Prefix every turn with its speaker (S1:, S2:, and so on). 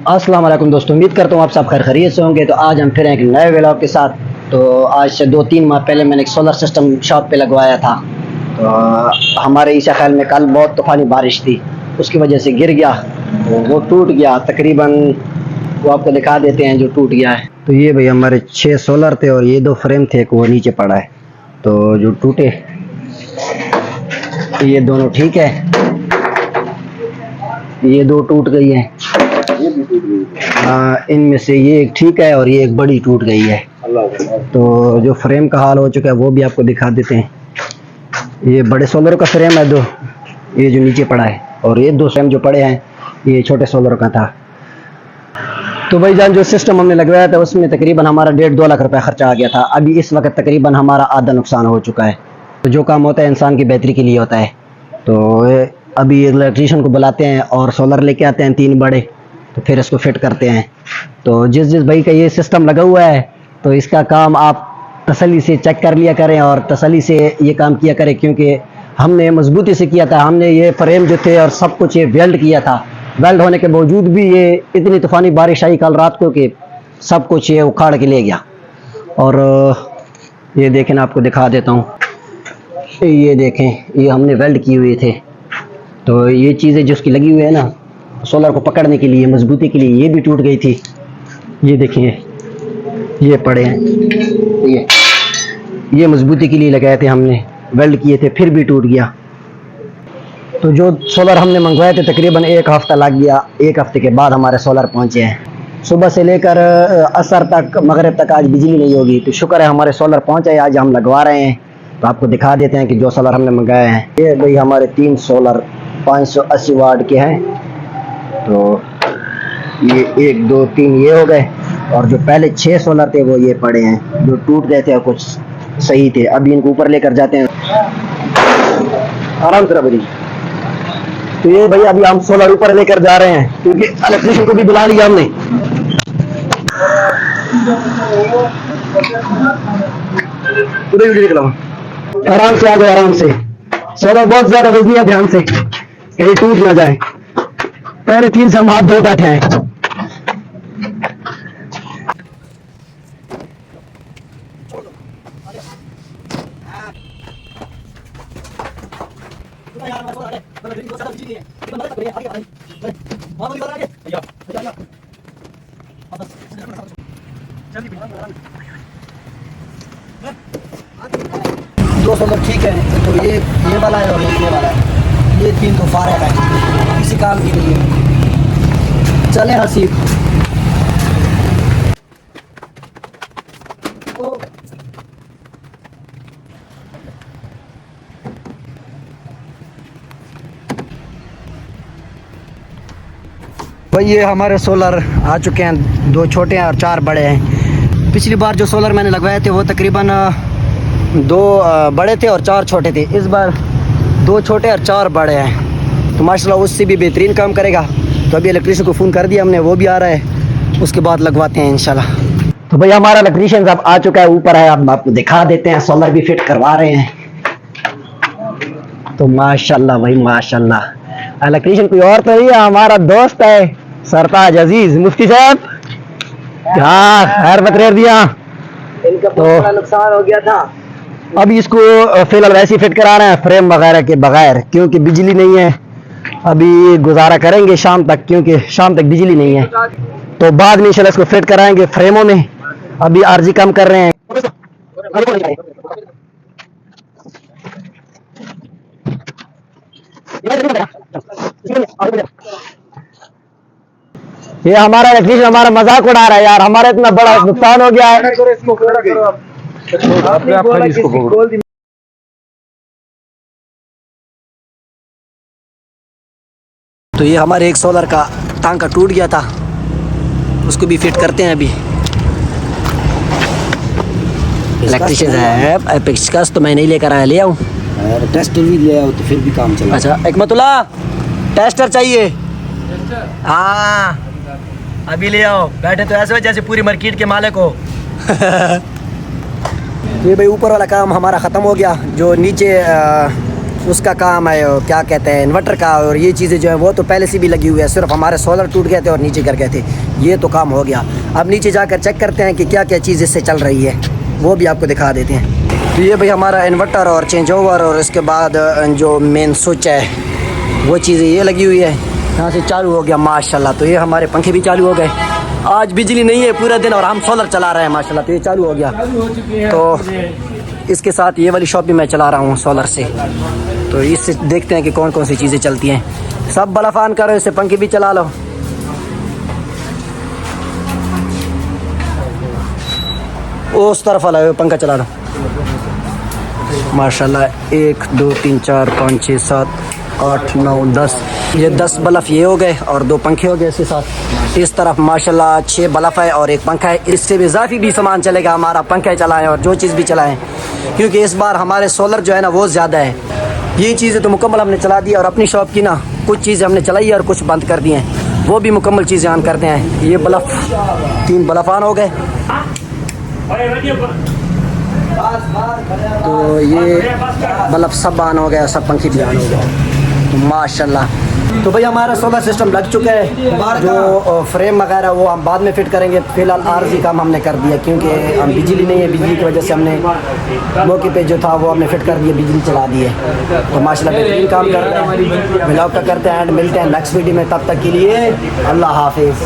S1: अस्सलाम वालेकुम दोस्तों, उम्मीद करता हूँ आप सब खैर खैरियत से होंगे। तो आज हम फिर एक नए व्लॉग के साथ। तो आज से 2-3 माह पहले मैंने एक सोलर सिस्टम शॉप पे लगवाया था। तो हमारे ईसा ख्याल में कल बहुत तूफ़ानी बारिश थी, उसकी वजह से गिर गया, तो वो टूट गया तकरीबन। वो आपको दिखा देते हैं जो टूट गया है। तो ये भाई हमारे 6 सोलर थे और ये 2 फ्रेम थे, एक वो नीचे पड़ा है। तो जो टूटे ये दोनों ठीक है, ये 2 टूट गई हैं। इनमें से ये एक ठीक है और ये एक बड़ी टूट गई है। तो जो फ्रेम का हाल हो चुका है वो भी आपको दिखा देते हैं। ये बड़े सोलर का फ्रेम है 2, ये जो नीचे पड़ा है, और ये 2 फ्रेम जो पड़े हैं ये छोटे सोलर का था। तो भाई जान जो सिस्टम हमने लगवाया था उसमें तकरीबन हमारा 1.5-2 लाख रुपया खर्चा आ गया था। अभी इस वक्त तकरीबन हमारा आधा नुकसान हो चुका है। तो जो काम होता है इंसान की बेहतरी के लिए होता है। तो अभी इलेक्ट्रीशियन को बुलाते हैं और सोलर लेके आते हैं 3 बड़े, तो फिर इसको फिट करते हैं। तो जिस जिस भाई का ये सिस्टम लगा हुआ है तो इसका काम आप तसल्ली से चेक कर लिया करें और तसल्ली से ये काम किया करें, क्योंकि हमने मजबूती से किया था। हमने ये फ्रेम जो थे और सब कुछ ये वेल्ड किया था। वेल्ड होने के बावजूद भी ये इतनी तूफ़ानी बारिश आई कल रात को कि सब कुछ ये उखाड़ के ले गया। और ये देखें, आपको दिखा देता हूँ, ये देखें, ये हमने वेल्ड किए हुए थे। तो ये चीज़ें जो उसकी लगी हुई है ना सोलर को पकड़ने के लिए, मजबूती के लिए, ये भी टूट गई थी। ये देखिए, ये पड़े हैं, ये मजबूती के लिए लगाए थे हमने, वेल्ड किए थे, फिर भी टूट गया। तो जो सोलर हमने मंगवाए थे तकरीबन 1 हफ्ता लग गया। 1 हफ्ते के बाद हमारे सोलर पहुंचे हैं। सुबह से लेकर असर तक, मगरिब तक आज बिजली नहीं होगी। तो शुक्र है हमारे सोलर पहुंचे, आज हम लगवा रहे हैं। तो आपको दिखा देते हैं कि जो सोलर हमने मंगाए हैं। ये भाई हमारे 3 सोलर 580 वाट के हैं। तो ये 1 2 3 ये हो गए, और जो पहले 6 सोलर थे वो ये पड़े हैं, जो टूट गए थे और कुछ सही थे। अभी इनको ऊपर लेकर जाते हैं, आराम से भाई। तो ये भैया अभी हम सोलर ऊपर लेकर जा रहे हैं, क्योंकि इलेक्ट्रीशियन को भी बुला लिया हमने। आराम से आ गए, आराम से। सोलर बहुत ज्यादा वजनी है, ध्यान से कहीं टूट ना जाए। पहले 3 से हम हाथ धो बैठे हैं। दो सोलर ठीक है, तो ये वाला है और ये वाला है। ये 3 तो फारग है, किसी काम की नहीं है। चले हसीब। भाई ये हमारे सोलर आ चुके हैं, 2 छोटे हैं और 4 बड़े हैं। पिछली बार जो सोलर मैंने लगवाए थे वो तकरीबन 2 बड़े थे और 4 छोटे थे। इस बार 2 छोटे और 4 बड़े हैं, तो माशाल्लाह उससे भी बेहतरीन काम करेगा। तो अभी इलेक्ट्रीशियन को फ़ोन कर दिया हमने, वो भी आ रहा है, उसके बाद लगवाते हैं इंशाल्लाह। तो भाई हमारा इलेक्ट्रीशियन अब आ चुका है, ऊपर है। अब आपको दिखा देते हैं, सोलर भी फिट करवा रहे हैं। तो माशाल्लाह भाई माशाल्लाह, इलेक्ट्रीशियन कोई और तो नहीं है, हमारा दोस्त है सरताज अजीज मुफ्ती साहब। क्या खैर बतरेर दिया। इनका तो बड़ा नुकसान हो गया था। अभी इसको फिलहाल वैसे ही फिट करा रहे हैं फ्रेम वगैरह के बगैर, क्योंकि बिजली नहीं है। अभी गुजारा करेंगे शाम तक, क्योंकि शाम तक बिजली नहीं है। तो बाद में इंशाल्लाह इसको फिट कराएंगे फ्रेमों में। अभी आरजी कम कर रहे हैं। ये हमारा इलेक्ट्रीशियन हमारा मजाक उड़ा रहा है यार, हमारा इतना बड़ा नुकसान हो गया है। तो ये हमारे एक सोलर का टांका टूट गया था, उसको भी फिट करते हैं अभी। इलेक्ट्रीशियन है, पेचकस तो मैं नहीं लेकर आया, ले आऊँ? टेस्टर भी ले आओ तो फिर भी काम चलेगा। अच्छा हिकमतुल्लाह, टेस्टर चाहिए? हाँ अभी ले आओ। बैठे तो ऐसे जैसे पूरी मार्केट के मालिक हो। ये भाई ऊपर वाला काम हमारा ख़त्म हो गया। जो नीचे उसका काम है, क्या कहते हैं, इन्वर्टर का। और ये चीज़ें जो है वो तो पहले से भी लगी हुई है, सिर्फ हमारे सोलर टूट गए थे और नीचे गिर गए थे, ये तो काम हो गया। अब नीचे जाकर चेक करते हैं कि क्या क्या चीज़ इससे चल रही है, वो भी आपको दिखा देते हैं। तो ये भाई हमारा इन्वर्टर और चेंज ओवर, और इसके बाद जो मेन स्विच है वो चीज़ें ये लगी हुई है, यहाँ से चालू हो गया माशाल्लाह। तो ये हमारे पंखे भी चालू हो गए। आज बिजली नहीं है पूरा दिन और हम सोलर चला रहे हैं माशाल्लाह, तो ये चालू हो गया। तो इसके साथ ये वाली शॉप भी मैं चला रहा हूँ सोलर से। तो इससे देखते हैं कि कौन कौन सी चीज़ें चलती हैं। सब बल्ब ऑन करो, इससे पंखे भी चला लो। उस तरफ वाला पंखा चला लो माशाल्लाह। 1 2 3 4 5 6 7 8 9 10, ये 10 बल्ब ये हो गए और 2 पंखे हो गए इसके साथ। इस तरफ माशाल्लाह 6 बल्ब है और 1 पंखा है। इससे भी इजाफी भी सामान चलेगा हमारा, पंखे चलाएं और जो चीज़ भी चलाएं, क्योंकि इस बार हमारे सोलर जो है ना वो ज़्यादा है। ये चीज़ें तो मुकम्मल हमने चला दी और अपनी शॉप की ना कुछ चीज़ें हमने चलाई है और कुछ बंद कर दी हैं, वो भी मुकम्मल चीज़ें ऑन करते हैं। ये बल्ब 3 बल्ब ऑन हो गए, तो ये बल्ब सब ऑन हो गया, सब पंखे भी ऑन हो गए तो माशाल्लाह। तो भाई हमारा सोलर सिस्टम लग चुका है। जो फ्रेम वगैरह वो हम बाद में फिट करेंगे, फिलहाल आर्जी काम हमने कर दिया, क्योंकि हम बिजली नहीं है, बिजली की वजह से हमने मौके पे जो था वो हमने फिट कर दिया, बिजली चला दी है। तो माशाल्लाह बेहतरीन काम कर रहे हैं। ब्लॉग का करते हैं एंड मिलते हैं नेक्स्ट वीडियो में, तब तक के लिए अल्लाह हाफिज़।